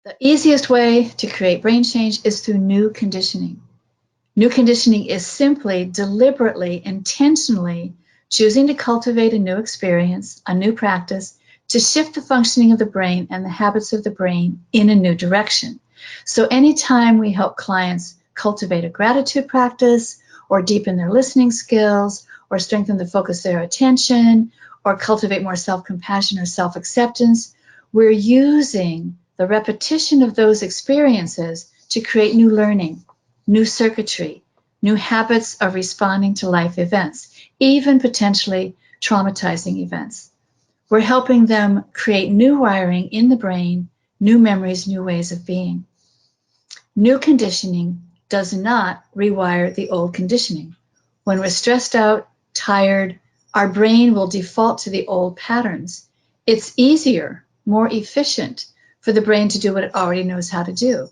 The easiest way to create brain change is through new conditioning. New conditioning is simply deliberately, intentionally choosing to cultivate a new experience, a new practice, to shift the functioning of the brain and the habits of the brain in a new direction. So anytime we help clients cultivate a gratitude practice, or deepen their listening skills, or strengthen the focus of their attention, or cultivate more self-compassion or self-acceptance, we're using the repetition of those experiences to create new learning, new circuitry, new habits of responding to life events, even potentially traumatizing events. We're helping them create new wiring in the brain, new memories, new ways of being. New conditioning does not rewire the old conditioning. When we're stressed out, tired, our brain will default to the old patterns. It's easier, more efficient for the brain to do what it already knows how to do.